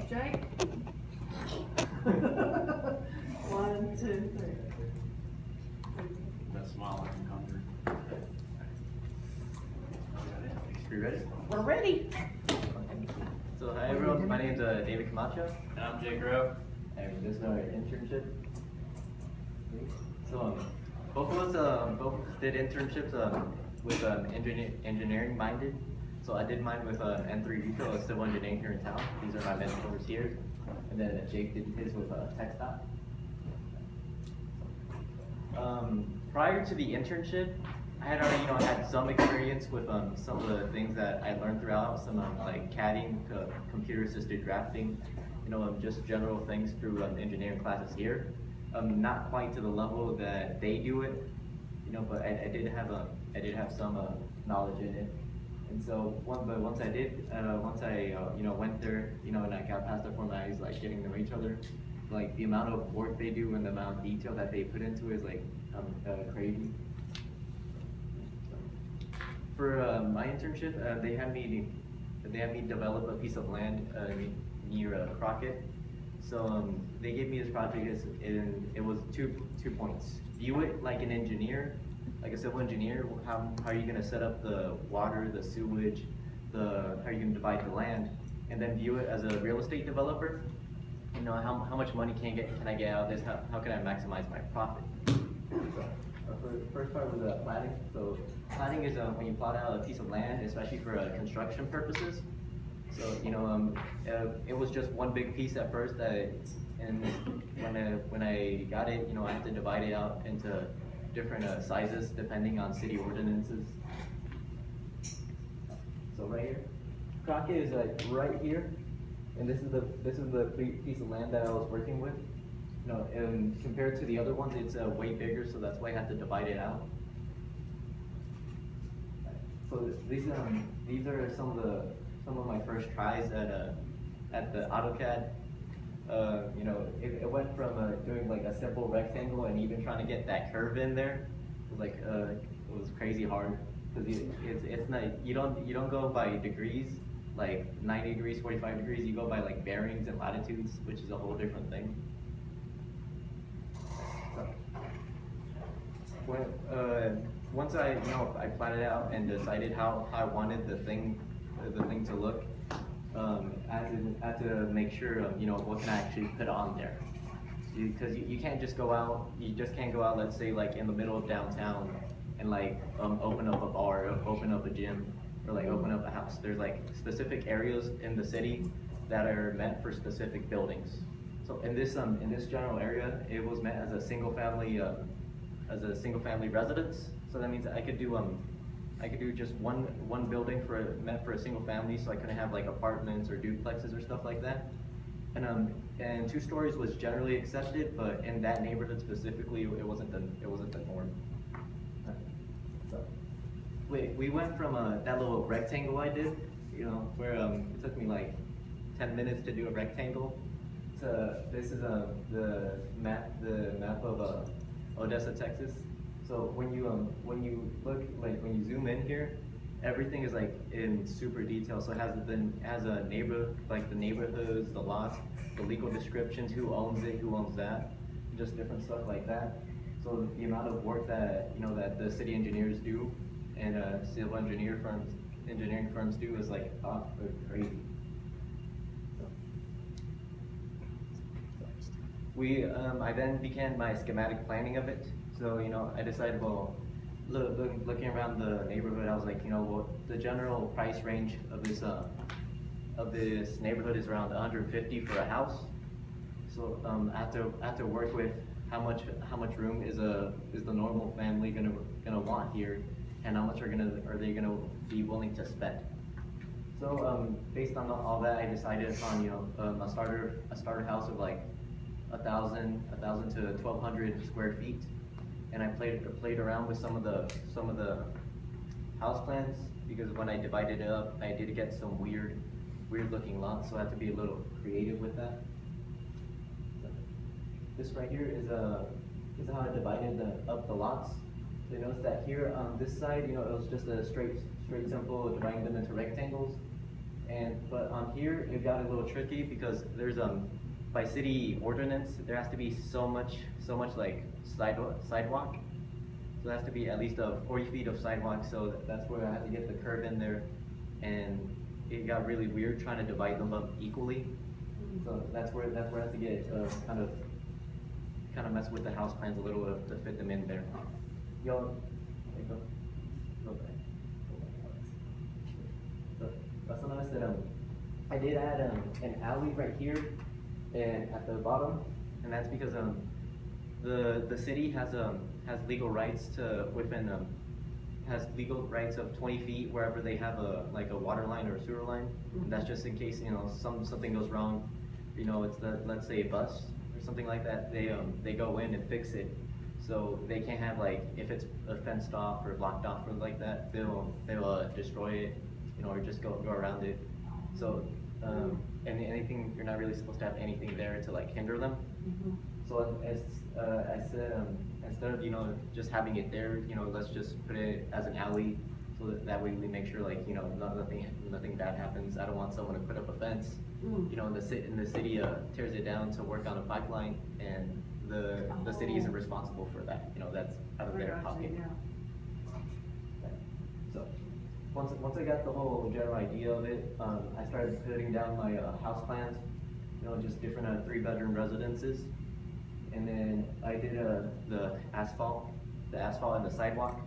Jake? 1, 2, 3. That smile I can conjure. You ready? We're ready. So hi everyone, my name is David Camacho, And I'm Jake Rowe. and this is our internship. So both of us did internships with engineering minded. So I did mine with N3 Retail, a civil engineering here in town. These are my mentors here. And then Jake did his with TechStop. Prior to the internship, I had already had some experience with some of the things that I learned throughout, some like CADing, computer-assisted drafting, just general things through engineering classes here. Not quite to the level that they do it, but I did have some knowledge in it. And so once I went there, and I got past the formalities, like getting to know each other, like the amount of work they do and the amount of detail that they put into it is like crazy. For my internship, they had me develop a piece of land near Crockett. So they gave me this project, and it was two points. View it like an engineer, like a civil engineer. How are you going to set up the water, the sewage, how are you going to divide the land, and then view it as a real estate developer. How much money can I get out of this? How can I maximize my profit? So, for the first part was platting. So platting is when you plot out a piece of land, especially for construction purposes. So it was just one big piece at first, and when I got it, I had to divide it out into different sizes depending on city ordinances. So right here, Crockett is like right here, and this is the piece of land that I was working with. And compared to the other ones, it's way bigger, so that's why I had to divide it out. So these are some of my first tries at the AutoCAD. It went from doing like a simple rectangle and even trying to get that curve in there. It was crazy hard, because it's not, you don't go by degrees, like 90 degrees, 45 degrees. You go by like bearings and latitudes, which is a whole different thing. Once I planned it out and decided how I wanted the thing to look, I had to make sure what can I actually put on there, because you can't just go out. You just can't go out. Let's say like in the middle of downtown and like open up a bar, or open up a gym, or like open up a house. There's like specific areas in the city that are meant for specific buildings. So in this general area, it was meant as a single family residence. So that means I could do just one building meant for a single family. So I couldn't have like apartments or duplexes or stuff like that. And 2 stories was generally accepted, but in that neighborhood specifically, it wasn't the norm. So we went from that little rectangle I did, where it took me like 10 minutes to do a rectangle. This is the map of Odessa, Texas. So when you look, like when you zoom in here, everything is like in super detail. So it has a neighbor, like the neighborhoods, the lots, the legal descriptions, who owns it, who owns that, just different stuff like that. So the amount of work that that the city engineers do and civil engineering firms do is like crazy. I then began my schematic planning of it. So I decided, well, looking around the neighborhood, I was like, well, the general price range of this neighborhood is around 150 for a house. So I have to work with how much room is the normal family gonna want here, and how much are they gonna be willing to spend. So based on all that, I decided upon a starter house of like 1,000 to 1,200 square feet, and I played around with some of the house plans, because when I divided it up, I did get some weird looking lots, so I had to be a little creative with that. This right here is how I divided up the lots. So you notice that here on this side, it was just a straight simple dividing them into rectangles. But on here it got a little tricky because there's by city ordinance there has to be so much like sidewalk. So there has to be at least 40 feet of sidewalk. So that's where I had to get the curb in there, and it got really weird trying to divide them up equally. So that's where I had to get kind of mess with the house plans a little to fit them in there. Yo, go back. So also notice that I did add an alley right here and at the bottom, and that's because the city has legal rights to has legal rights of 20 feet wherever they have like a water line or a sewer line. And that's just in case something goes wrong. It's let's say a bus or something like that. They go in and fix it. So they can't have if it's fenced off or blocked off or like that, they'll destroy it, or just go around it. So and anything, you're not really supposed to have anything there to hinder them. So as I said, instead of just having it there, let's just put it as an alley, so that way we make sure nothing bad happens. I don't want someone to put up a fence, and the city tears it down to work on a pipeline, and the city isn't responsible for that. That's out of their pocket. So once I got the whole general idea of it, I started putting down my house plans, just different 3-bedroom residences, and then I did the asphalt and the sidewalk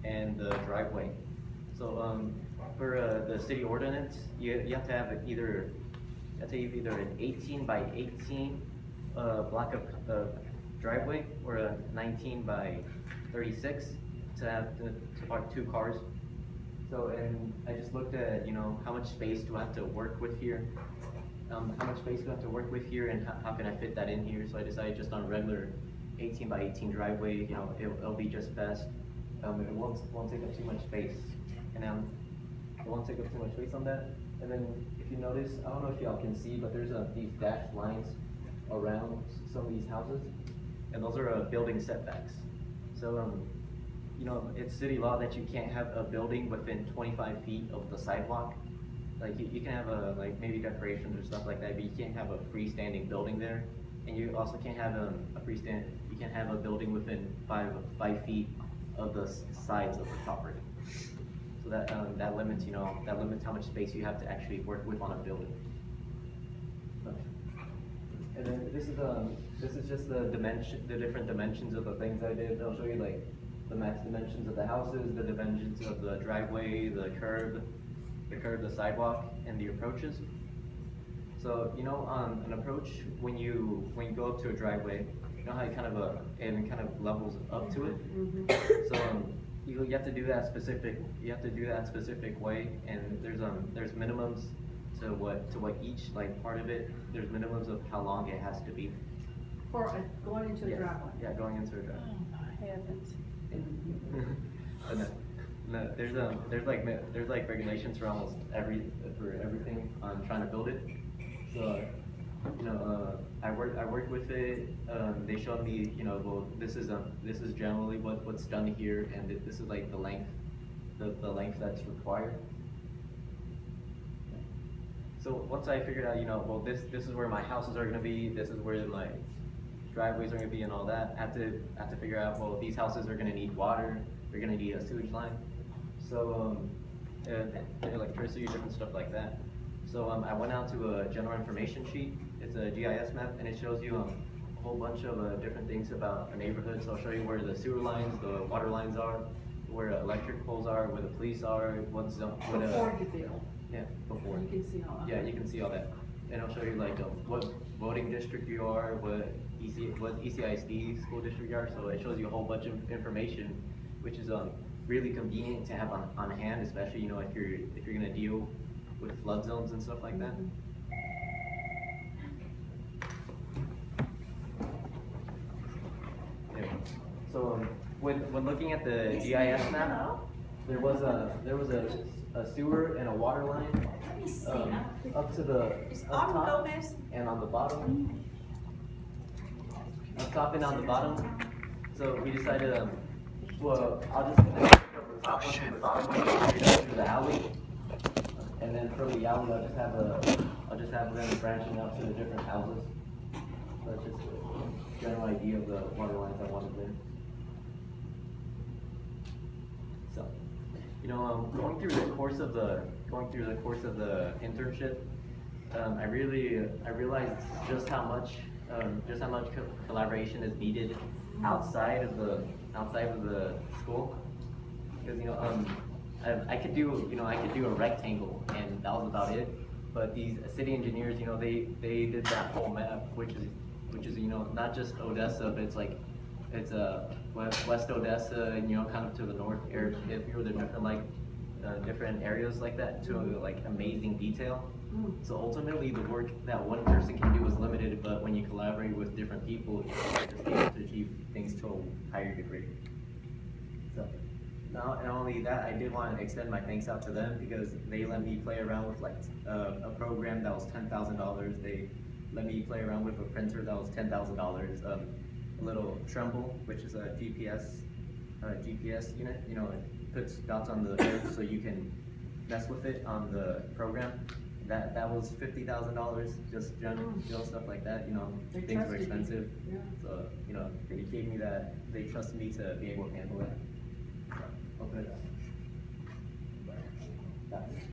and the driveway. So for the city ordinance, you have to have either an 18 by 18 block of driveway or a 19 by 36 to park 2 cars. So, and I just looked at, how much space do I have to work with here? How much space do I have to work with here, and how can I fit that in here? So I decided just on a regular 18 by 18 driveway, it'll be just best. It won't take up too much space, and it won't take up too much space on that. And then if you notice, I don't know if y'all can see, but there's these dashed lines around some of these houses, and those are building setbacks. So it's city law that you can't have a building within 25 feet of the sidewalk. You can have maybe decorations or stuff like that, but you can't have a freestanding building there, and you also can't have you can't have a building within 5 feet of the sides of the property. So that limits how much space you have to actually work with on a building. And then this is just the different dimensions of the things I did. I'll show you the max dimensions of the houses, the dimensions of the driveway, the curb, the sidewalk, and the approaches. So on an approach, when you go up to a driveway, how it kind of levels up to it. So you have to do that specific. You have to do that specific way, and there's minimums to what each part of it. There's minimums of how long it has to be. For going into a driveway. Yeah, going into a driveway. Oh my heavens. No, there's regulations for almost everything on trying to build it. So I worked with it. They showed me well, this is generally what's done here, and this is the length that's required. So once I figured out well, this is where my houses are going to be, this is where my driveways are going to be, and all that, I have to figure out, well, these houses are going to need water, they're going to need a sewage line, so electricity, different stuff like that. So I went out to a general information sheet. It's a GIS map, and it shows you a whole bunch of different things about a neighborhood. So I'll show you where the sewer lines, the water lines are, where electric poles are, where the police are, what zone. Before you build. Yeah, before. You can see all that. Yeah, you can see all that. And I'll show you what voting district you are, what ECISD school district you are. So it shows you a whole bunch of information, which is really convenient to have on hand, especially if you're gonna deal with flood zones and stuff like that. Yeah. So when looking at the GIS map, there was a sewer and a water line up to the up top and on the bottom. Up top and on the bottom. So we decided, well, I'll just connect the top one to the bottom one to the alley. And then from the alley, I'll just have them branching out to the different houses. So that's just a general idea of the water lines I wanted there. So, you know, going through the course of the internship, I realized just how much collaboration is needed outside of the school. Because I could do a rectangle and that was about it. But these city engineers, they did that whole map, which is not just Odessa, but it's West Odessa and kind of to the north area, if you were the different areas like that to like amazing detail. So ultimately, the work that one person can do is limited, but when you collaborate with different people, you're just able to achieve things to a higher degree. So, not only that, I did want to extend my thanks out to them because they let me play around with like a program that was $10,000. They let me play around with a printer that was $10,000. A little Tremble, which is a GPS unit. It puts dots on the earth so you can mess with it on the program. That was $50,000, just general stuff like that. They Things were trusted you. expensive. Yeah. So, they gave me that, they trusted me to be able to handle it. So, okay.